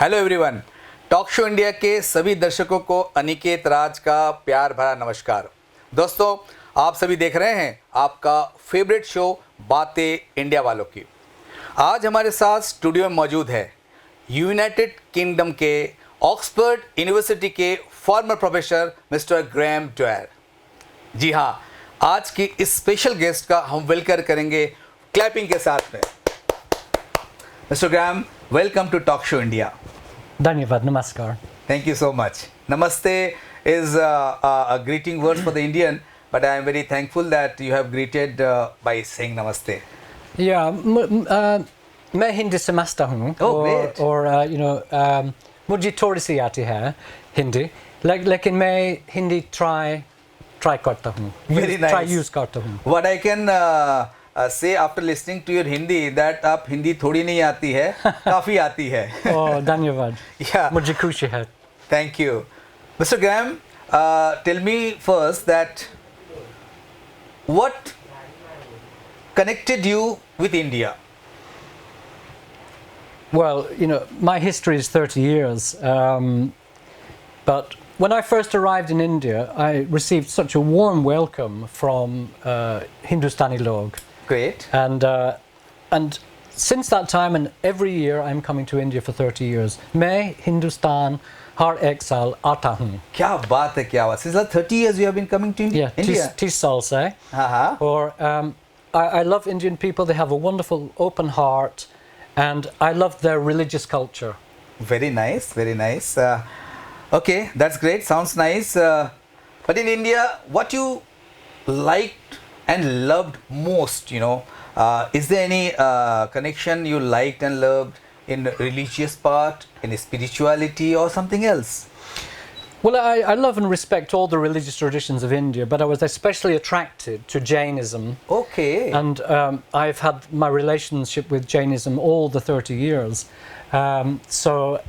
Hello everyone, talk show India के सभी दर्शकों को अनिकेत राज का प्यार भरा नमस्कार। दोस्तों, आप सभी देख रहे हैं आपका फेवरेट शो बातें इंडिया वालों की। आज हमारे साथ स्टूडियो में मौजूद है यूनाइटेड किंगडम के ऑक्सफोर्ड यूनिवर्सिटी के former professor mister Graeme Dwyer. जी हाँ, आज की इस स्पेशल गेस्ट का हम वेलकम करेंगे क्लैपिंग के साथ में। Mister Graham, welcome to talk show India. धन्यवाद, नमस्कार। Thank you so much. Namaste is a greeting word for the Indian, but I am very thankful that you have greeted by saying namaste. Yeah, मैं हिंदी समझता हूँ। Oh, great. और मुझे थोड़ी सी आती है हिंदी, लेकिन मैं हिंदी try करता हूँ। Very nice. Try use करता हूँ। What I can say after listening to your Hindi that आप हिंदी थोड़ी नहीं आती है, काफ़ी आती है। Oh, धन्यवाद। Yeah. मुझे खुशी है। Thank you. Mr. Graham, tell me first that what connected you with India? Well, my history is 30 years, but when I first arrived in India, I received such a warm welcome from Hindustani log. Great. And since that time, and every year I'm coming to India for 30 years. मैं हिंदुस्तान हर एक साल आता हूँ। क्या बात है, क्या बात। Since last 30 years you have been coming to India? 30 साल से। हाँ। Or I love Indian people. They have a wonderful open heart, and I love their religious culture. Very nice, very nice. Okay, that's great. Sounds nice. But in India, what you liked and loved most, is there any connection you liked and loved in religious part, in spirituality, or something else? Well, I love and respect all the religious traditions of India, but I was especially attracted to Jainism. Okay. And I've had my relationship with Jainism all the 30 years. So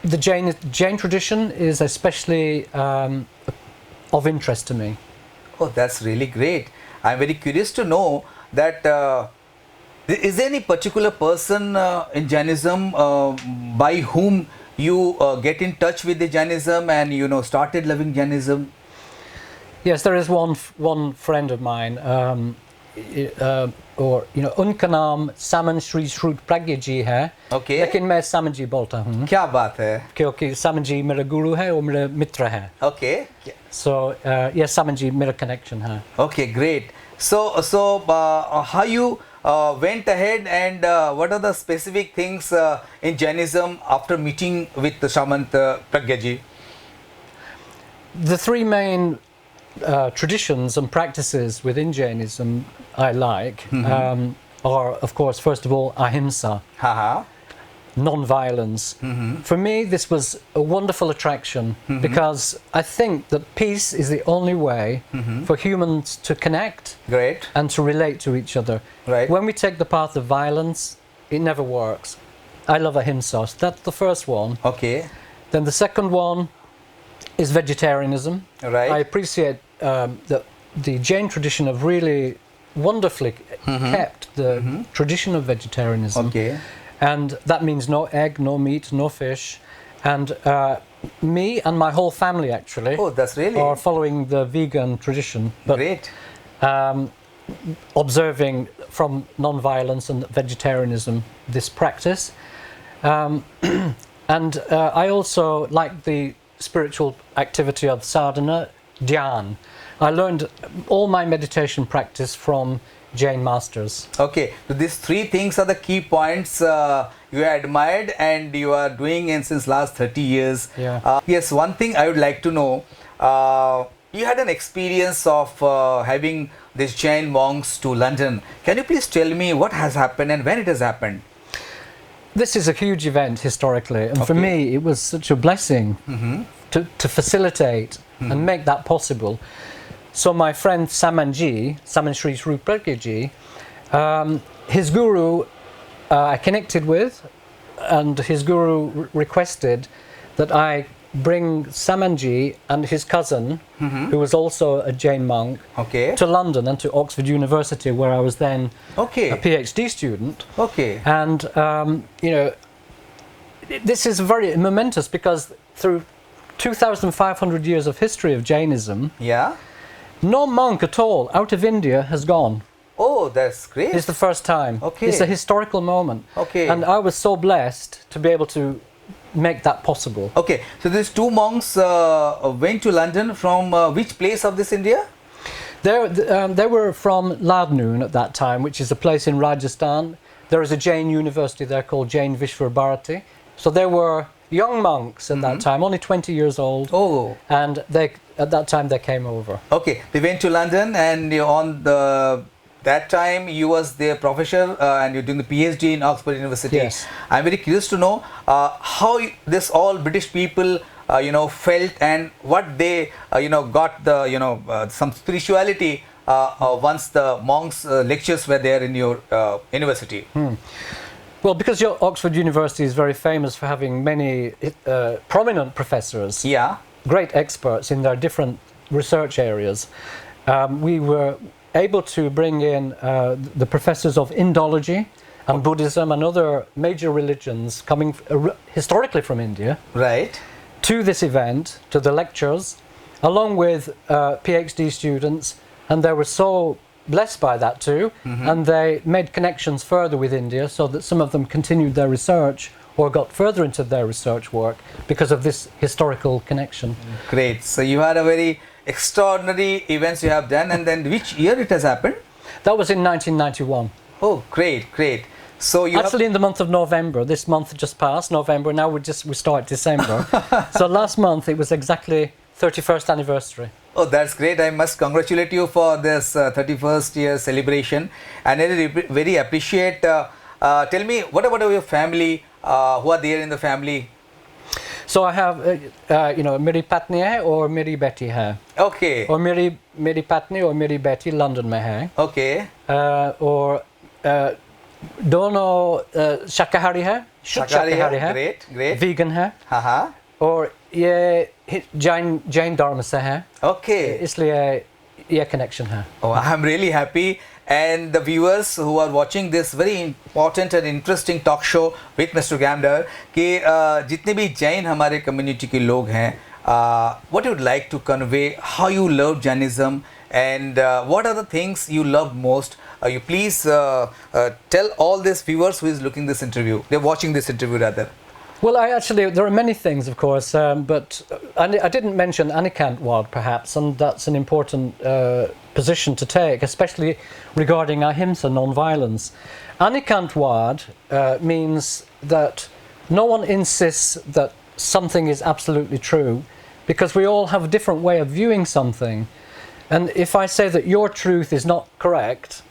the Jain tradition is especially of interest to me. Oh, that's really great. I'm very curious to know that is there any particular person in Jainism by whom you get in touch with the Jainism and started loving Jainism? Yes, there is one friend of mine, उनका नाम सामन श्री श्रुत प्रज्ञा जी है। Okay. लेकिन मैं सामन जी बोलता हूँ। क्या बात है? क्योंकि सामन जी मेरा गुरु है और मेरा मित्र है। Okay. So yes, सामन जी मेरा connection है। Okay, great. So how you went ahead and what are the specific things in Jainism after meeting with Samant Pragya ji? The three main traditions and practices within Jainism I like are, of course, first of all, ahimsa, non-violence. For me, this was a wonderful attraction because I think that peace is the only way for humans to connect Great. and to relate to each other. Right. When we take the path of violence, it never works. I love ahimsa, so that's the first one. Okay. Then the second one is vegetarianism. Right. I appreciate that the Jain tradition have really wonderfully kept the tradition of vegetarianism. Okay. And that means no egg, no meat, no fish. And me and my whole family actually that's really are following the vegan tradition. But, great. Observing from non-violence and vegetarianism this practice. And I also like the spiritual activity of sadhana, dhyan. I learned all my meditation practice from Jain masters. Okay, so these three things are the key points you admired and you are doing since last 30 years. Yeah. Yes, one thing I would like to know, you had an experience of having these Jain monks to London. Can you please tell me what has happened and when it has happened? This is a huge event historically, and for me it was such a blessing to facilitate and make that possible. So my friend Saman Shri Sri Pragya ji, his guru I connected with, and his guru requested that I bring Samanji and his cousin, who was also a Jain monk, to London and to Oxford University, where I was then a PhD student. Okay. And this is very momentous because through 2,500 years of history of Jainism, Yeah. no monk at all out of India has gone. Oh, that's great. It's the first time. Okay. It's a historical moment. Okay. And I was so blessed to be able to make that possible. Okay, so these two monks went to London from which place of this India? They were from Ladnoon at that time, which is a place in Rajasthan. There is a Jain university there called Jain Bharati. So they were young monks at that time, only 20 years old. Oh. And at that time they came over. Okay, they went to London, and that time you was their professor and you're doing the PhD in Oxford University. Yes. I'm very curious to know how this all British people felt, and what they got the some spirituality once the monks lectures were there in your university. Well, because Oxford University is very famous for having many prominent professors, Yeah. great experts in their different research areas, we were able to bring in the professors of Indology and Buddhism and other major religions coming historically from India Right. to this event, to the lectures, along with PhD students, and they were so blessed by that too, and they made connections further with India so that some of them continued their research or got further into their research work because of this historical connection. Great. So you had a very extraordinary events you have done, and then which year it has happened? That was in 1991. Oh, great, great. So you Actually, in the month of November, this month just passed, November, now we start December. So last month it was exactly 31st anniversary. Oh, that's great. I must congratulate you for this 31st year celebration, and I very appreciate. Tell me, what about your family? Who are there in the family? So I have, Meri Patni hai or Meri Betty hai. Okay. Or Meri Patni or Meri Betty London mein hai. Okay. Or dono shakahari hai. Shakahari hai. Great, great. Vegan hai. Haha. और ये जैन धर्म से है Okay. इसलिए ये connection है. Oh, I'm really happy, and the viewers who are watching this very important and interesting talk show with Mr. Gamdar कि जितने भी जैन हमारे community के लोग हैं, what you would like to convey, how you love Jainism, and what are the things you love most? You please tell all these viewers who is looking this interview, they're watching this interview rather. Well, there are many things, of course, but I didn't mention Anekantavada, perhaps, and that's an important position to take, especially regarding ahimsa, non-violence. Anekantavada means that no one insists that something is absolutely true, because we all have a different way of viewing something. And if I say that your truth is not correct,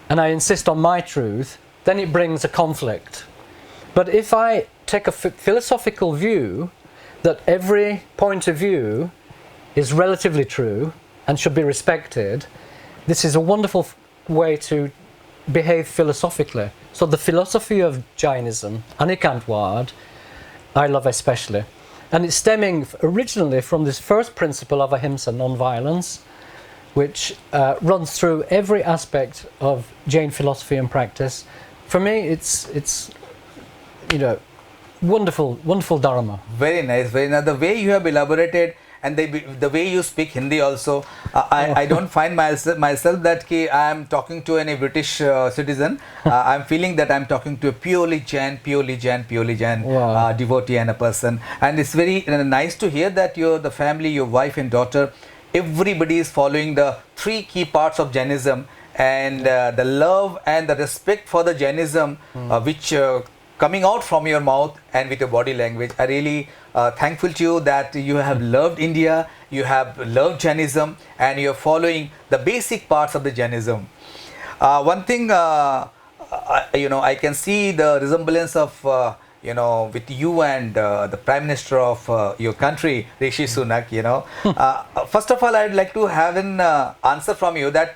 and I insist on my truth, then it brings a conflict. But if I take a philosophical view that every point of view is relatively true and should be respected, this is a wonderful way to behave philosophically. So the philosophy of Jainism, Anekantavada, I love especially. And it's stemming originally from this first principle of ahimsa, non-violence, which runs through every aspect of Jain philosophy and practice. For me, it's wonderful Dharma. Very nice, very nice. The way you have elaborated, and the way you speak Hindi also, I don't find myself that I am talking to any British citizen. I'm feeling that I'm talking to a purely Jain Wow. devotee and a person. And it's very nice to hear that the family, your wife and daughter, everybody is following the three key parts of Jainism, and the love and the respect for the Jainism, which coming out from your mouth and with your body language. I really thankful to you that you have loved India, you have loved Jainism, and you are following the basic parts of the Jainism. One thing, I can see the resemblance of with you and the Prime Minister of your country, Rishi Sunak. First of all, I'd like to have an answer from you that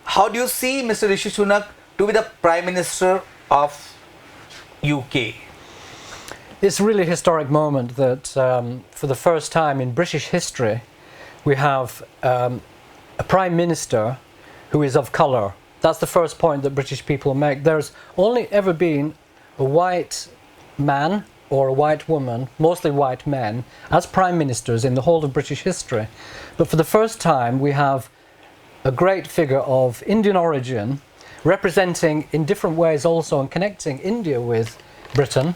how do you see Mr. Rishi Sunak to be the Prime Minister of UK? It's really a historic moment that for the first time in British history we have a Prime Minister who is of colour. That's the first point that British people make. There's only ever been a white man or a white woman, mostly white men, as prime ministers in the whole of British history. But for the first time, we have a great figure of Indian origin, representing in different ways also and connecting India with Britain.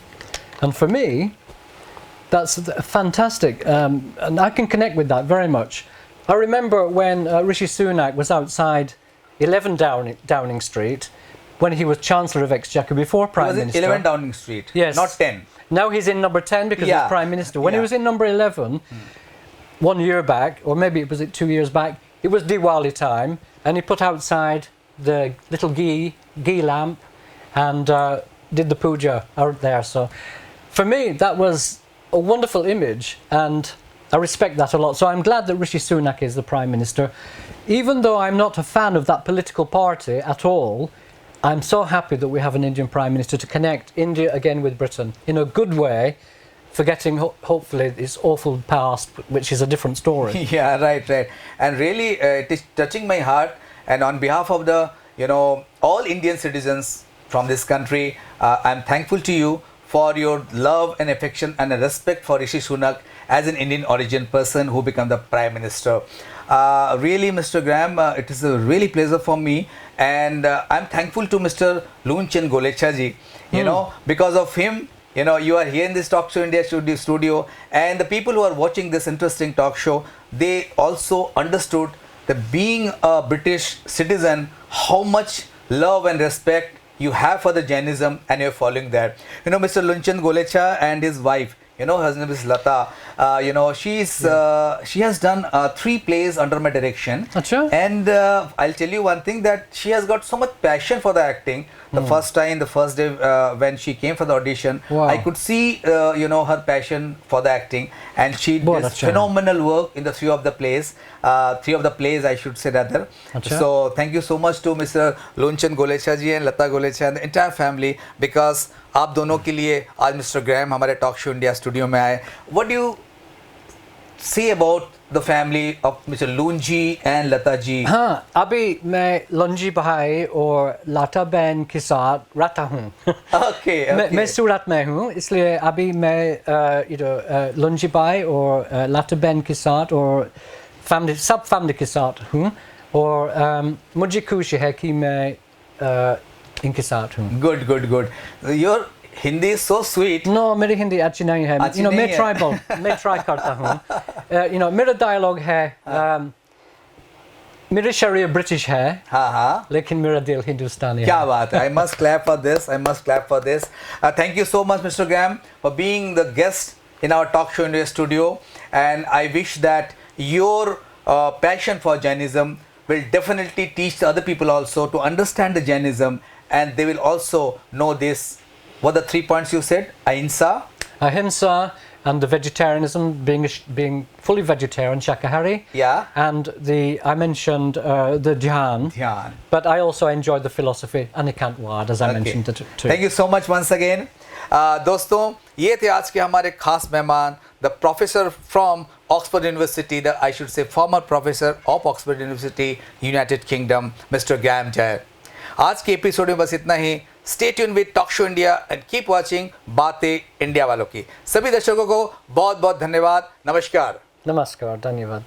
And for me, that's fantastic, and I can connect with that very much. I remember when Rishi Sunak was outside 11 Downing Street, when he was Chancellor of Exchequer before Prime Minister. 11 Downing Street, yes, not 10. Now he's in number 10 because he's Prime Minister. When he was in number 11, 1 year back, or maybe it was 2 years back, it was Diwali time, and he put outside the little ghee lamp and did the puja out there. So for me, that was a wonderful image, and I respect that a lot. So I'm glad that Rishi Sunak is the Prime Minister. Even though I'm not a fan of that political party at all, I'm so happy that we have an Indian Prime Minister to connect India again with Britain in a good way, forgetting hopefully its awful past, which is a different story. Yeah, right. And really, it is touching my heart. And on behalf of the, all Indian citizens from this country, I'm thankful to you for your love and affection and respect for Rishi Sunak as an Indian origin person who became the Prime Minister. Really, Mr. Graham, it is a really pleasure for me, and I'm thankful to Mr. Loonchen Golecha ji, because of him, you are here in this Talk Show India studio, and the people who are watching this interesting talk show, they also understood that being a British citizen, how much love and respect you have for the Jainism, and you're following that. Mr. Loonchen Golecha and his wife, her name is Lata. She has done 3 plays under my direction. Achha. And I'll tell you one thing, that she has got so much passion for the acting. The first day when she came for the audition, wow, I could see her passion for the acting, and she did phenomenal work in the 3 of the plays. 3 of the plays, I should say rather. Achha. So thank you so much to Mr. Loonchen Golecha ji and Lata Golecha and the entire family, because आप दोनों के लिए आज mister Graeme हमारे talk show India studio में आए. What do you say about the family of Mr. Loonji and Lata ji? हाँ, अभी मैं लोंजी भाई और लता बहन के साथ रहता हूँ. Okay. मैं सूरत में हूँ, इसलिए अभी मैं लोंजी भाई और लता बहन के साथ और सब फैमिली के साथ हूँ, और मुझे खुशी है कि मैं इनके साथ हूँ. Good. Your Hindi is so sweet. No, मेरी हिंदी अच्छी नहीं है. मैं ट्राई करता हूँ. मेरा डायलॉग है, मेरी शरीर ब्रिटिश है, हाँ, लेकिन मेरा दिल हिंदुस्तानी है. क्या बात है. I must clap for this. Thank you so much, Mr. Graham, for being the guest in our Talk Show India studio, and I wish that your passion for Jainism will definitely teach the other people also to understand the Jainism, and they will also know this. What are the 3 points you said? Ahimsa, and the vegetarianism, being fully vegetarian, Shakahari. Yeah. And I mentioned the Dhyan. But I also enjoyed the philosophy, Anekantavada, as I mentioned it too. Thank you so much once again. दोस्तों, ये थे आज के हमारे खास मेहमान, the professor from Oxford University, I should say former professor of Oxford University, United Kingdom, Mr. Graham Dwyer. आज के एपिसोड में बस इतना ही. Stay tuned with Talk Show India and keep watching बातें इंडिया वालों की. सभी दर्शकों को बहुत बहुत धन्यवाद. नमस्कार. नमस्कार, धन्यवाद.